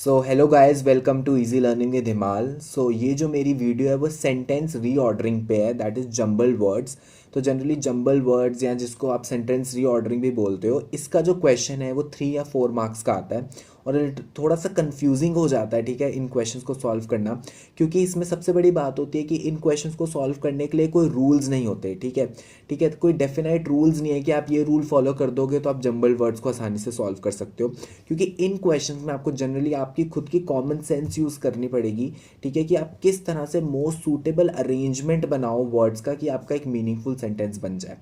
So hello guys, welcome to easy learning with Himal. So ये जो मेरी वीडियो है वो सेंटेंस रीऑर्डरिंग पे है, दैट इज़ जंबल वर्ड्स। तो जनरली जंबल वर्ड्स या जिसको आप सेंटेंस रीऑर्डरिंग भी बोलते हो, इसका जो क्वेश्चन है वो 3 या 4 मार्क्स का आता है और थोड़ा सा कंफ्यूजिंग हो जाता है, ठीक है, इन क्वेश्चंस को सॉल्व करना। क्योंकि इसमें सबसे बड़ी बात होती है कि इन क्वेश्चंस को सॉल्व करने के लिए कोई रूल्स नहीं होते, ठीक है। ठीक है, तो कोई डेफिनेट रूल्स नहीं है कि आप ये रूल फॉलो कर दोगे तो आप जंबल वर्ड्स को आसानी से सॉल्व कर सकते हो। क्योंकि इन क्वेश्चंस में आपको जनरली आपकी खुद की कॉमन सेंस यूज़ करनी पड़ेगी, ठीक है, कि आप किस तरह से मोस्ट सूटेबल अरेंजमेंट बनाओ वर्ड्स का कि आपका एक मीनिंगफुल सेंटेंस बन जाए।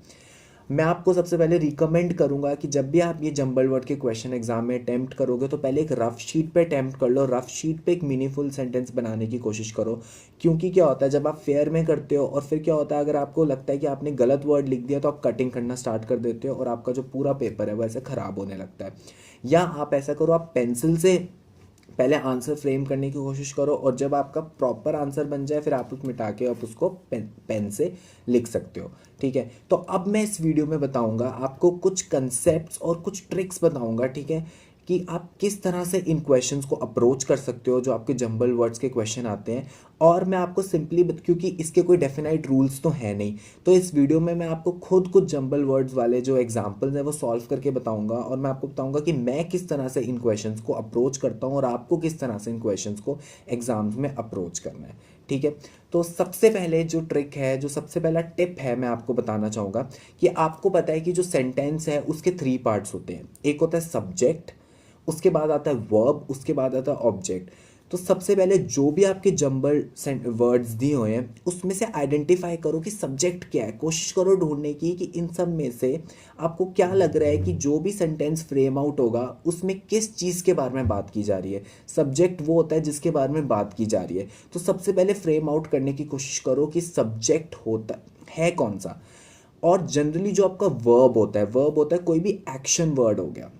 मैं आपको सबसे पहले रिकमेंड करूंगा कि जब भी आप ये जंबल वर्ड के क्वेश्चन एग्जाम में अटेम्प्ट करोगे तो पहले एक रफ शीट पे अटेम्प्ट कर लो, रफ शीट पे एक मीनिंगफुल सेंटेंस बनाने की कोशिश करो। क्योंकि क्या होता है, जब आप फेयर में करते हो और फिर क्या होता है, अगर आपको लगता है कि आपने गलत वर्ड लिख दिया तो आप कटिंग करना स्टार्ट कर देते हो और आपका जो पूरा पेपर है वो ऐसे ख़राब होने लगता है। या आप ऐसा करो, आप पेंसिल से पहले आंसर फ्रेम करने की कोशिश करो और जब आपका प्रॉपर आंसर बन जाए फिर आप उसको मिटा के आप उसको पेन से लिख सकते हो, ठीक है। तो अब मैं इस वीडियो में बताऊंगा आपको कुछ कंसेप्ट्स और कुछ ट्रिक्स बताऊंगा, ठीक है, कि आप किस तरह से इन क्वेश्चंस को अप्रोच कर सकते हो जो आपके जंबल वर्ड्स के क्वेश्चन आते हैं। और मैं आपको सिंपली क्योंकि इसके कोई डेफिनाइट रूल्स तो है नहीं, तो इस वीडियो में मैं आपको खुद कुछ जंबल वर्ड्स वाले जो एग्जांपल्स हैं वो सॉल्व करके बताऊंगा और मैं आपको बताऊंगा कि मैं किस तरह से इन क्वेश्चंस को अप्रोच करता हूं और आपको किस तरह से इन क्वेश्चंस को एग्जाम्स में अप्रोच करना है, ठीक है। तो सबसे पहले जो ट्रिक है, जो सबसे पहला टिप है, मैं आपको बताना चाहूँगा कि आपको पता है कि जो सेंटेंस है उसके 3 पार्ट्स होते हैं। एक होता है सब्जेक्ट, उसके बाद आता है वर्ब, उसके बाद आता है ऑब्जेक्ट। तो सबसे पहले जो भी आपके जंबल वर्ड्स दिए हुए हैं उसमें से आइडेंटिफाई करो कि सब्जेक्ट क्या है। कोशिश करो ढूंढने की कि इन सब में से आपको क्या लग रहा है कि जो भी सेंटेंस फ्रेम आउट होगा उसमें किस चीज़ के बारे में बात की जा रही है। सब्जेक्ट वो होता है जिसके बारे में बात की जा रही है। तो सबसे पहले फ्रेम आउट करने की कोशिश करो कि सब्जेक्ट होता है कौन सा। और जनरली जो आपका वर्ब होता है कोई भी एक्शन वर्ड हो गया,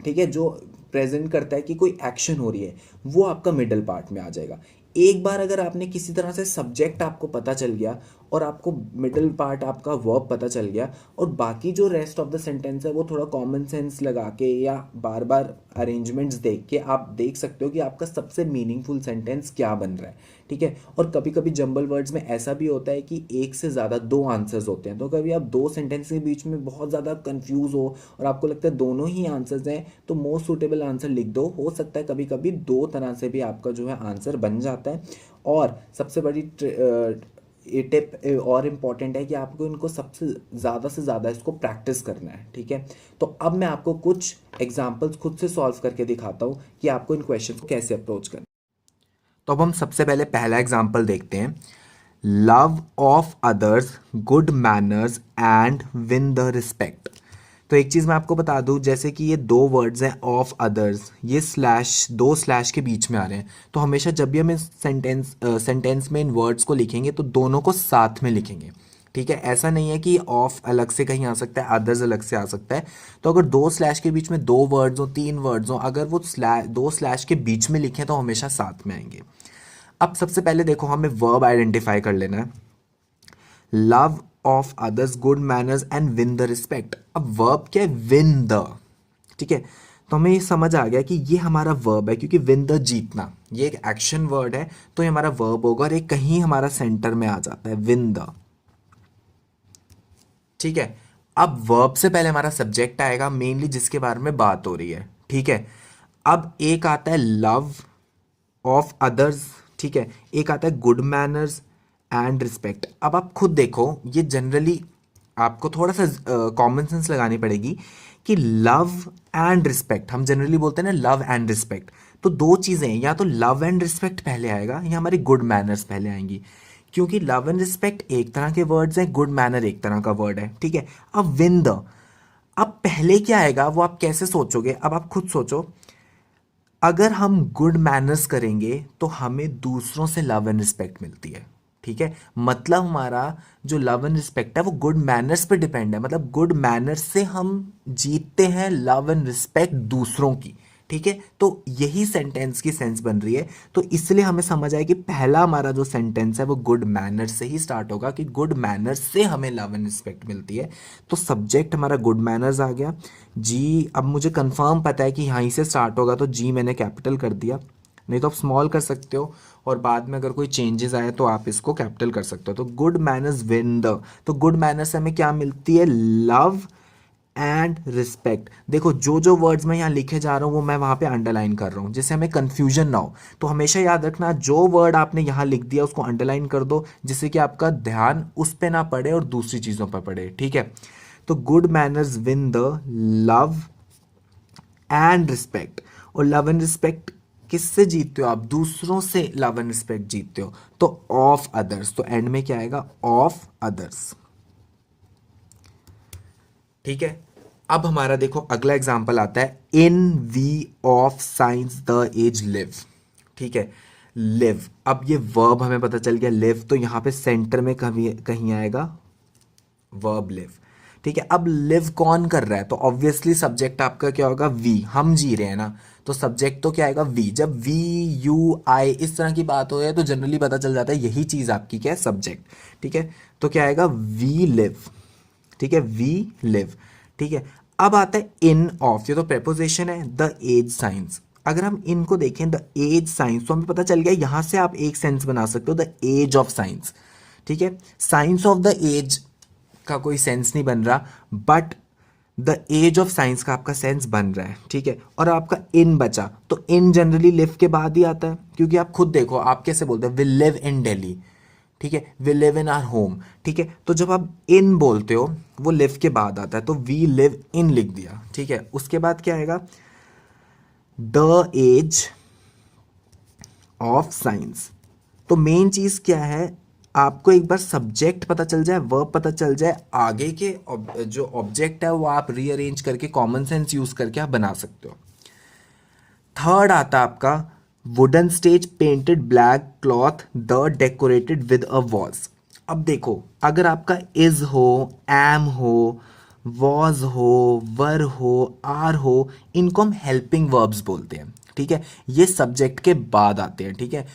ठीक है, जो प्रेजेंट करता है कि कोई एक्शन हो रही है, वो आपका मिडल पार्ट में आ जाएगा। एक बार अगर आपने किसी तरह से सब्जेक्ट आपको पता चल गया और आपको मिडल पार्ट आपका वर्ब पता चल गया और बाकी जो रेस्ट ऑफ द सेंटेंस है वो थोड़ा कॉमन सेंस लगा के या बार बार अरेंजमेंट्स देख के आप देख सकते हो कि आपका सबसे मीनिंगफुल सेंटेंस क्या बन रहा है, ठीक है। और कभी कभी जंबल वर्ड्स में ऐसा भी होता है कि एक से ज़्यादा 2 आंसर्स होते हैं, तो कभी आप 2 सेंटेंस के बीच में बहुत ज़्यादा कंफ्यूज हो और आपको लगता है दोनों ही आंसर्स हैं, तो मोस्ट सूटेबल आंसर लिख दो। हो सकता है कभी कभी 2 तरह से भी आपका जो है आंसर बन जाता है। और सबसे बड़ी ये टिप और इम्पॉर्टेंट है कि आपको इनको सबसे ज़्यादा से ज़्यादा इसको प्रैक्टिस करना है, ठीक है। तो अब मैं आपको कुछ एग्जांपल्स खुद से सॉल्व करके दिखाता हूँ कि आपको इन क्वेश्चन को कैसे अप्रोच करना है। तो अब हम सबसे पहले पहला एग्जाम्पल देखते हैं। Love of others, good manners and win the respect. तो एक चीज़ मैं आपको बता दूं, जैसे कि ये 2 वर्ड्स हैं ऑफ अदर्स, ये स्लैश 2 स्लैश के बीच में आ रहे हैं, तो हमेशा जब भी हम इस सेंटेंस में इन वर्ड्स को लिखेंगे तो दोनों को साथ में लिखेंगे, ठीक है। ऐसा नहीं है कि ऑफ अलग से कहीं आ सकता है, अदर्स अलग से आ सकता है। तो अगर 2 स्लैश के बीच में 2 वर्ड्स हो, 3 वर्ड्स हो, अगर वो 2 स्लैश के बीच में लिखें तो हमेशा साथ में आएंगे। अब सबसे पहले देखो, हमें वर्ब आइडेंटिफाई कर लेना है। Love of others, good manners and win the respect. अब वर्ब क्या है? विन द, ठीक है। तो हमें ये समझ आ गया कि ये हमारा वर्ब है, क्योंकि विन द जीतना, ये एक एक्शन वर्ड है, तो ये हमारा वर्ब होगा और ये कहीं हमारा सेंटर में आ जाता है, विन द, ठीक है। अब वर्ब से पहले हमारा सब्जेक्ट आएगा मेनली जिसके बारे में बात हो रही है, ठीक है। अब एक आता है लव ऑफ अदर्स, ठीक है, एक आता है गुड मैनर्स एंड रिस्पेक्ट। अब आप खुद देखो, ये जनरली आपको थोड़ा सा कॉमन सेंस लगानी पड़ेगी कि लव एंड रिस्पेक्ट, हम जनरली बोलते हैं ना लव एंड रिस्पेक्ट, तो 2 चीज़ें हैं, या तो लव एंड रिस्पेक्ट पहले आएगा या हमारी गुड मैनर्स पहले आएंगी। क्योंकि लव एंड रिस्पेक्ट एक तरह के वर्ड्स हैं, गुड मैनर एक तरह का वर्ड है, ठीक है। अब विन द, अब पहले क्या आएगा वो आप कैसे सोचोगे, अब आप खुद सोचो। अगर हम गुड मैनर्स करेंगे तो हमें दूसरों से लव एंड रिस्पेक्ट मिलती है, ठीक है। मतलब हमारा जो लव एंड रिस्पेक्ट है वो गुड मैनर्स पे डिपेंड है, मतलब गुड मैनर्स से हम जीतते हैं लव एंड रिस्पेक्ट दूसरों की, ठीक है, तो यही सेंटेंस की सेंस बन रही है। तो इसलिए हमें समझ आया कि पहला हमारा जो सेंटेंस है वो गुड मैनर्स से ही स्टार्ट होगा, कि गुड मैनर्स से हमें लव एंड रिस्पेक्ट मिलती है। तो सब्जेक्ट हमारा गुड मैनर्स आ गया जी। अब मुझे कंफर्म पता है कि यहीं से स्टार्ट होगा, तो जी मैंने कैपिटल कर दिया, नहीं तो आप स्मॉल कर सकते हो, और बाद में अगर कोई चेंजेस आए तो आप इसको कैपिटल कर सकते हो। तो गुड मैनर्स विन द, तो गुड मैनर्स से हमें क्या मिलती है, लव एंड रिस्पेक्ट। देखो जो जो वर्ड्स मैं यहाँ लिखे जा रहा हूँ वो मैं वहाँ पे अंडरलाइन कर रहा हूँ, जिससे हमें कंफ्यूजन ना हो। तो हमेशा याद रखना, जो वर्ड आपने यहाँ लिख दिया उसको अंडरलाइन कर दो, जिससे कि आपका ध्यान उस पे ना पड़े और दूसरी चीज़ों पर पड़े, ठीक है। तो good manners win the love and respect. और लव एंड रिस्पेक्ट किससे जीतते हो आप, दूसरों से लव एंड रिस्पेक्ट जीतते हो, तो ऑफ अदर्स। तो एंड में क्या आएगा, ऑफ अदर्स, ठीक है। अब हमारा देखो अगला एग्जाम्पल आता है, in we of science the age live, ठीक है। लिव, अब ये वर्ब हमें पता चल गया लिव, तो यहां पे सेंटर में कहीं कहीं आएगा वर्ब लिव, ठीक है। अब लिव कौन कर रहा है, तो ऑब्वियसली सब्जेक्ट आपका क्या होगा, वी, हम जी रहे हैं ना, तो सब्जेक्ट तो क्या आएगा, वी। जब वी यू आई इस तरह की बात हो है तो जनरली पता चल जाता है यही चीज आपकी क्या है, सब्जेक्ट, ठीक है। तो क्या आएगा, वी लिव, ठीक है, वी लिव, ठीक है। अब आता है इन ऑफ, ये तो प्रेपोजिशन है, द एज साइंस। अगर हम इनको देखें द एज साइंस, तो हमें पता चल गया यहां से आप एक सेंस बना सकते हो, द एज ऑफ साइंस, ठीक है। साइंस ऑफ द एज का कोई सेंस नहीं बन रहा, but the age of science का आपका सेंस बन रहा है, ठीक है। और आपका इन बचा, तो इन जनरली लिव के बाद ही आता है, क्योंकि आप खुद देखो आप कैसे बोलते हैं, विल लिव इन दिल्ली, ठीक है, we live in our home, ठीक है। तो जब आप इन बोलते हो वो लिव के बाद आता है, तो वी लिव इन लिख दिया, ठीक है। उसके बाद क्या आएगा, द एज ऑफ साइंस। तो मेन चीज क्या है, आपको एक बार सब्जेक्ट पता चल जाए, वर्ब पता चल जाए, आगे के जो ऑब्जेक्ट है वो आप रीअरेंज करके कॉमन सेंस यूज करके आप बना सकते हो। थर्ड आता आपका wooden stage painted black cloth the decorated with a was. अब देखो अगर आपका इज हो, एम हो, वॉज हो, वर हो, आर हो, इनको हम हेल्पिंग वर्ब्स बोलते हैं, ठीक है। ये सब्जेक्ट के बाद आते हैं, ठीक है।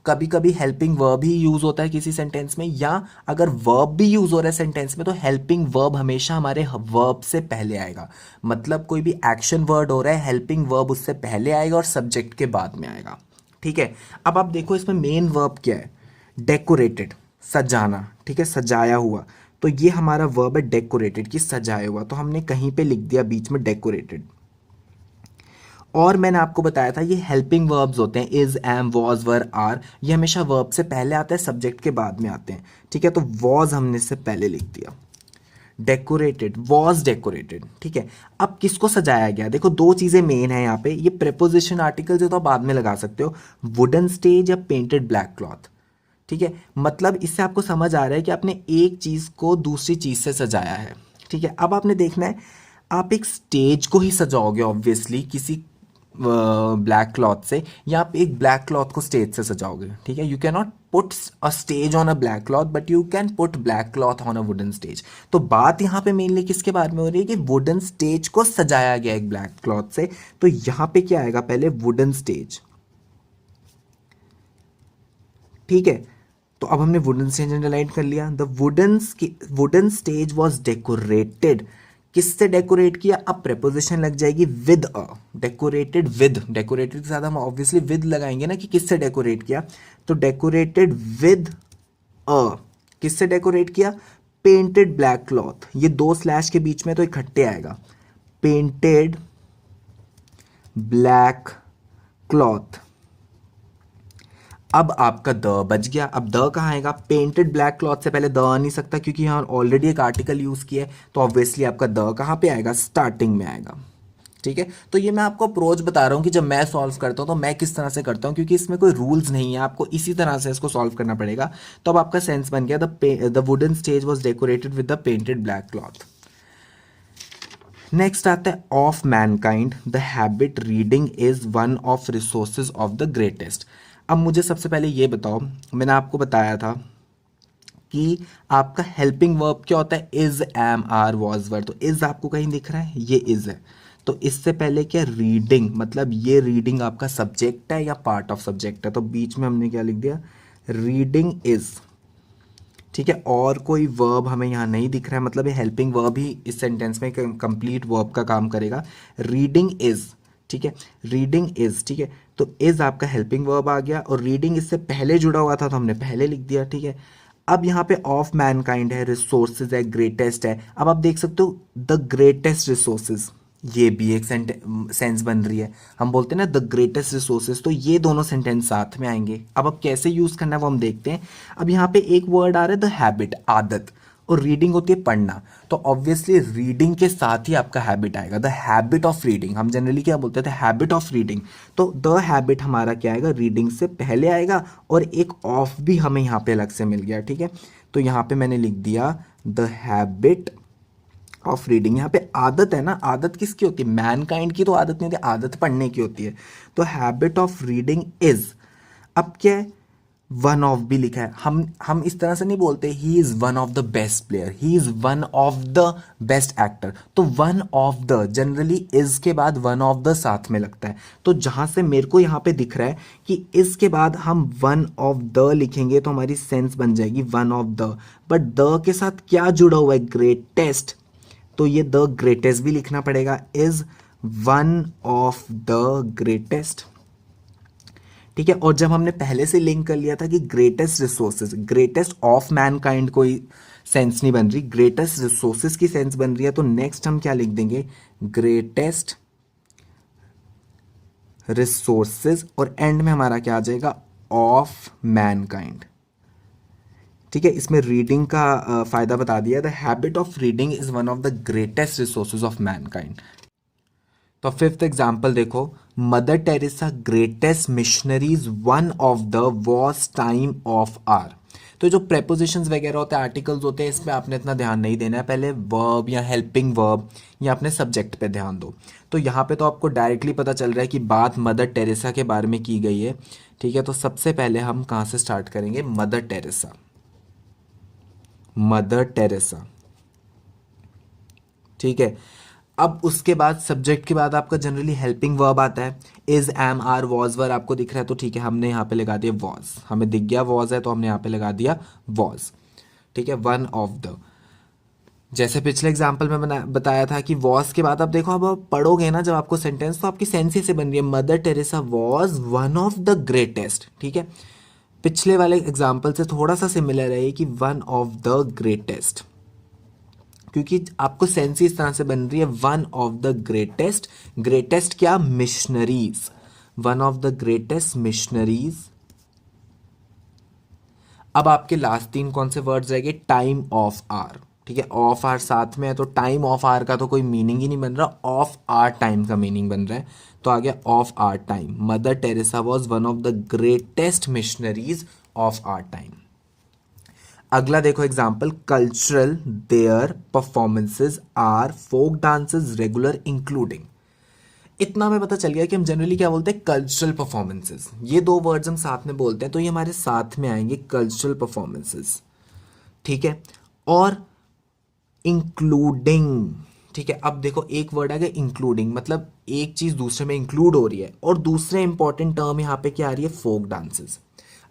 कभी कभी हेल्पिंग वर्ब ही यूज होता है किसी सेंटेंस में, या अगर वर्ब भी यूज हो रहा है सेंटेंस में तो हेल्पिंग वर्ब हमेशा हमारे वर्ब से पहले आएगा। मतलब कोई भी एक्शन वर्ड हो रहा है, हेल्पिंग वर्ब उससे पहले आएगा और सब्जेक्ट के बाद में आएगा, ठीक है। अब आप देखो इसमें मेन वर्ब क्या है, डेकोरेटेड, सजाना, ठीक है, सजाया हुआ। तो ये हमारा वर्ब है डेकोरेटेड, कि सजाया हुआ, तो हमने कहीं पे लिख दिया बीच में डेकोरेटेड। और मैंने आपको बताया था ये हेल्पिंग वर्ब्स होते हैं, is, am, was, were, are, ये हमेशा वर्ब से पहले आते हैं, सब्जेक्ट के बाद में आते हैं, ठीक है। तो वॉज हमने इससे पहले लिख दिया, डेकोरेटेड, वॉज डेकोरेटेड, ठीक है। अब किसको सजाया गया, देखो दो चीजें मेन है यहाँ पे, ये प्रेपोजिशन आर्टिकल जो तो आप बाद में लगा सकते हो, वुडन स्टेज या पेंटेड ब्लैक क्लॉथ, ठीक है। मतलब इससे आपको समझ आ रहा है कि आपने एक चीज को दूसरी चीज से सजाया है, ठीक है। अब आपने देखना है, आप एक स्टेज को ही सजाओगे ऑब्वियसली किसी ब्लैक क्लॉथ से, या आप एक ब्लैक क्लॉथ को स्टेज से सजाओगे, ठीक है। You can not put a stage on a black cloth, but you can put black cloth on a wooden stage. तो बात यहाँ पे मेनली किसके बारे में हो रही है, कि वुडन स्टेज को सजाया गया एक ब्लैक क्लॉथ से। तो यहाँ पे क्या आएगा, पहले वुडन स्टेज, ठीक है। तो अब हमने वुडन स्टेज अंडरलाइन कर लिया, the wooden stage was decorated, किससे डेकोरेट किया, अब प्रेपोजिशन लग जाएगी with a, decorated with, decorated के साथ हम ऑब्वियसली विद लगाएंगे ना, कि किससे डेकोरेट किया, तो डेकोरेटेड विद अ, किससे डेकोरेट किया, पेंटेड ब्लैक क्लॉथ, ये दो स्लैश के बीच में तो इकट्ठे आएगा, पेंटेड ब्लैक क्लॉथ। अब आपका द बच गया, अब द कहाँ आएगा, पेंटेड ब्लैक क्लॉथ से पहले द आ नहीं सकता, क्योंकि यहाँ ऑलरेडी एक आर्टिकल यूज किया है, तो ऑब्वियसली आपका द कहाँ पे आएगा, स्टार्टिंग में आएगा, ठीक है। तो ये मैं आपको अप्रोच बता रहा हूँ कि जब मैं सॉल्व करता हूँ तो मैं किस तरह से करता हूँ, क्योंकि इसमें कोई रूल्स नहीं है, आपको इसी तरह से इसको सॉल्व करना पड़ेगा। तो अब आपका सेंस बन गया, the wooden stage was decorated with the painted black cloth. Next आता है of Mankind the habit reading is one of resources of the greatest. अब मुझे सबसे पहले ये बताओ, मैंने आपको बताया था कि आपका हेल्पिंग वर्ब क्या होता है, इज, एम, आर, वॉज, वर। तो इज आपको कहीं दिख रहा है, ये इज है, तो इससे पहले क्या रीडिंग, मतलब ये रीडिंग आपका सब्जेक्ट है या पार्ट ऑफ सब्जेक्ट है, तो बीच में हमने क्या लिख दिया, रीडिंग इज। ठीक है, और कोई वर्ब हमें यहाँ नहीं दिख रहा है, मतलब ये हेल्पिंग वर्ब ही इस सेंटेंस में कंप्लीट वर्ब का काम करेगा। रीडिंग इज, ठीक है, रीडिंग इज, ठीक है, तो इज आपका हेल्पिंग वर्ब आ गया, और रीडिंग इससे पहले जुड़ा हुआ था तो हमने पहले लिख दिया। ठीक है, अब यहाँ पे ऑफ मैनकाइंड है, रिसोर्सेज है, ग्रेटेस्ट है। अब आप देख सकते हो द ग्रेटेस्ट रिसोर्सेज, ये भी एक सेंस बन रही है। हम बोलते हैं ना द ग्रेटेस्ट रिसोर्सेज, तो ये दोनों सेंटेंस साथ में आएंगे। अब कैसे यूज करना है वो हम देखते हैं। अब यहाँ पे एक वर्ड आ रहा है द हैबिट, आदत, और रीडिंग होती है पढ़ना, तो ऑब्वियसली रीडिंग के साथ ही आपका हैबिट आएगा, द हैबिट ऑफ रीडिंग। हम जनरली क्या बोलते थे, हैबिट ऑफ रीडिंग, तो द हैबिट हमारा क्या आएगा, रीडिंग से पहले आएगा, और एक ऑफ भी हमें यहाँ पे अलग से मिल गया। ठीक है, तो यहाँ पे मैंने लिख दिया द हैबिट ऑफ रीडिंग। यहाँ पे आदत है ना, आदत किसकी होती है, मैनकाइंड की तो आदत नहीं होती, आदत पढ़ने की होती है, तो हैबिट ऑफ रीडिंग इज। अब क्या है, वन ऑफ भी लिखा है। हम इस तरह से नहीं बोलते he is one of the best player, he is one of the best actor, तो one of the, generally is के बाद वन ऑफ द साथ में लगता है, तो जहां से मेरे को यहाँ पे दिख रहा है कि इज के बाद हम वन ऑफ द लिखेंगे तो हमारी सेंस बन जाएगी one of the, but the के साथ क्या जुड़ा हुआ है, ग्रेटेस्ट, तो ये द ग्रेटेस्ट भी लिखना पड़ेगा, is one of the greatest. ठीक है, और जब हमने पहले से लिंक कर लिया था कि greatest resources, greatest of Mankind कोई सेंस नहीं बन रही, ग्रेटेस्ट रिसोर्सेज की सेंस बन रही है, तो नेक्स्ट हम क्या लिख देंगे, ग्रेटेस्ट रिसोर्सेज, और एंड में हमारा क्या आ जाएगा, ऑफ मैनकाइंड। ठीक है, इसमें रीडिंग का फायदा बता दिया, the habit of reading is one of the greatest resources of mankind. तो फिफ्थ एग्जाम्पल देखो, mother Teresa greatest missionaries one of the was time of our. तो जो प्रेपोजिशंस वगैरह होते हैं, आर्टिकल्स होते हैं, इसमें आपने इतना ध्यान नहीं देना है, पहले वर्ब या हेल्पिंग वर्ब या अपने सब्जेक्ट पे ध्यान दो। तो यहाँ पे तो आपको डायरेक्टली पता चल रहा है कि बात मदर टेरेसा के बारे में की गई है। ठीक है, तो सबसे पहले हम कहाँ से स्टार्ट करेंगे, मदर टेरेसा, मदर टेरेसा। ठीक है, अब उसके बाद सब्जेक्ट के बाद आपका जनरली हेल्पिंग वर्ब आता है, इज, एम, आर, वॉज, वर आपको दिख रहा है, तो ठीक है हमने यहाँ पे लगा दिया वॉज, हमें दिख गया वॉज है तो हमने यहाँ पे लगा दिया वॉज। ठीक है, वन ऑफ द, जैसे पिछले एग्जाम्पल में बताया था कि वॉज के बाद आप देखो, अब आप पढ़ोगे ना जब आपको सेंटेंस, तो आपकी सेंस ही से बन रही है, mother Teresa was one of the greatest. ठीक है, पिछले वाले एग्जाम्पल से थोड़ा सा सिमिलर है कि वन ऑफ द ग्रेटेस्ट, क्योंकि आपको सेंस इस तरह से बन रही है, one of the greatest, greatest क्या, missionaries, one of the greatest missionaries. अब आपके लास्ट तीन कौन से वर्ड्स रहेंगे, टाइम ऑफ आर। ठीक है, ऑफ आर साथ में है, तो टाइम ऑफ आर का तो कोई मीनिंग ही नहीं बन रहा, ऑफ आर टाइम का मीनिंग बन रहा है, तो आ गया of our time. Mother Teresa was one of the greatest missionaries of our time. अगला देखो example, cultural their performances are folk dances regular including. इतना हमें पता चल गया कि हम जनरली क्या बोलते हैं, कल्चरल परफॉर्मेंसेज, ये दो वर्ड्स हम साथ में बोलते हैं, तो ये हमारे साथ में आएंगे कल्चरल परफॉर्मेंसेज। ठीक है, और इंक्लूडिंग। ठीक है, अब देखो एक वर्ड आ गया इंक्लूडिंग, मतलब एक चीज दूसरे में इंक्लूड हो रही है, और दूसरे इंपॉर्टेंट टर्म यहाँ पे क्या आ रही है, फोक डांसेस।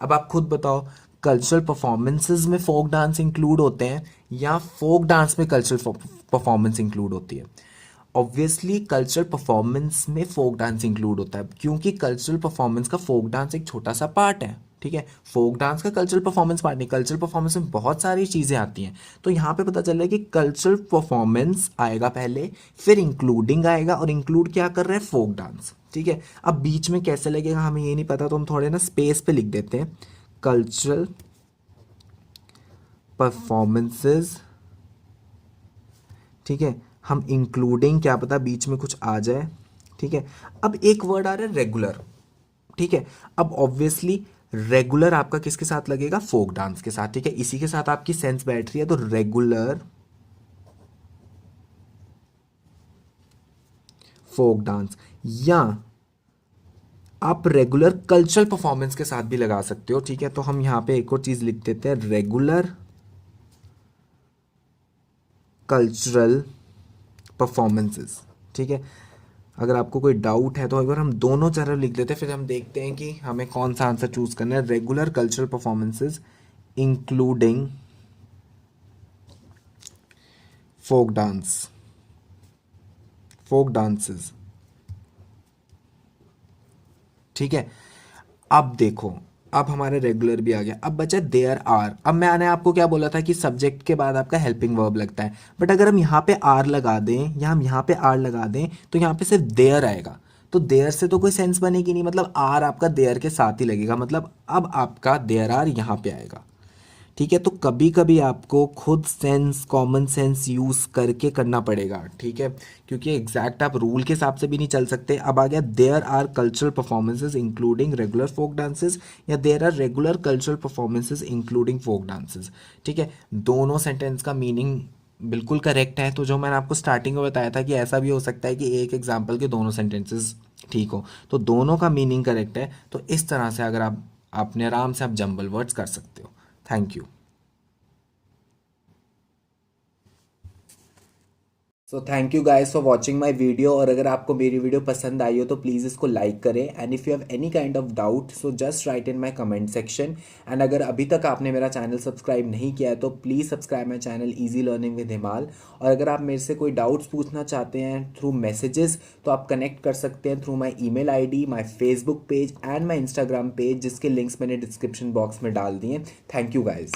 अब आप खुद बताओ, कल्चरल परफॉर्मेंसेज में फोक डांस इंक्लूड होते हैं या फोक डांस में कल्चरल परफॉर्मेंस इंक्लूड होती है। ऑब्वियसली कल्चरल परफॉर्मेंस में फोक डांस इंक्लूड होता है, क्योंकि कल्चरल परफॉर्मेंस का फोक डांस एक छोटा सा पार्ट है। ठीक है, फोक डांस का कल्चरल परफॉर्मेंस पार्ट नहीं, कल्चरल परफॉर्मेंस में बहुत सारी चीज़ें आती हैं, तो यहाँ पे पता चल रहा है कि कल्चरल परफॉर्मेंस आएगा पहले, फिर इंक्लूडिंग आएगा, और इंक्लूड क्या कर रहे हैं, फोक डांस। ठीक है, अब बीच में कैसे लगेगा हमें ये नहीं पता, तो हम थोड़े ना स्पेस पे लिख देते हैं, कल्चरल परफॉर्मेंसेस। ठीक है, हम इंक्लूडिंग, क्या पता बीच में कुछ आ जाए। ठीक है, अब एक वर्ड आ रहा है रेगुलर। ठीक है, अब ऑब्वियसली रेगुलर आपका किसके साथ लगेगा, फोक डांस के साथ। ठीक है, इसी के साथ आपकी सेंस बैठ रही है, तो रेगुलर फोक डांस, या आप रेगुलर कल्चरल परफॉर्मेंस के साथ भी लगा सकते हो। ठीक है, तो हम यहां पे एक और चीज लिख देते हैं, रेगुलर कल्चरल परफॉर्मेंसेस। ठीक है, अगर आपको कोई डाउट है तो एक बार हम दोनों तरफ लिख देते हैं, फिर हम देखते हैं कि हमें कौन सा आंसर चूज करना है। Regular cultural performances including folk dance, folk dances. ठीक है, अब देखो, अब हमारे रेगुलर भी आ गया। अब बचा देयर आर। अब मैंने आपको क्या बोला था कि सब्जेक्ट के बाद आपका हेल्पिंग वर्ब लगता है, बट अगर हम यहाँ पे आर लगा दें या हम यहाँ पे आर लगा दें तो यहाँ पे सिर्फ देयर आएगा। तो देयर से तो कोई सेंस बनेगी नहीं, मतलब आर आपका देयर के साथ ही लगेगा, मतलब अब आपका देयर आर यहाँ पे आएगा। ठीक है, तो कभी कभी आपको खुद सेंस, कॉमन सेंस यूज़ करके करना पड़ेगा। ठीक है, क्योंकि एग्जैक्ट आप रूल के हिसाब से भी नहीं चल सकते। अब आ गया there are cultural performances including regular folk dances या there are regular cultural performances including folk dances. ठीक है, दोनों सेंटेंस का मीनिंग बिल्कुल करेक्ट है। तो जो मैंने आपको स्टार्टिंग में बताया था कि ऐसा भी हो सकता है कि एक एग्जाम्पल के दोनों सेंटेंसेस ठीक हो, तो दोनों का मीनिंग करेक्ट है। तो इस तरह से अगर आप अपने आराम से आप जंबल वर्ड्स कर सकते हो। Thank you. So thank you guys for watching my video. और अगर आपको मेरी वीडियो पसंद आई हो तो प्लीज़ इसको लाइक करें, and if you have any kind of doubt so just right in my comment section. And अगर अभी तक आपने मेरा चैनल सब्सक्राइब नहीं किया है तो please subscribe my channel easy learning with हिमाल। और अगर आप मेरे से कोई डाउट्स पूछना चाहते हैं थ्रू मैसेजेस तो आप कनेक्ट कर सकते हैं through my email ID, my Facebook page and my Instagram page, जिसके लिंक्स मैंने डिस्क्रिप्शन बॉक्स में डाल दिए। Thank you guys.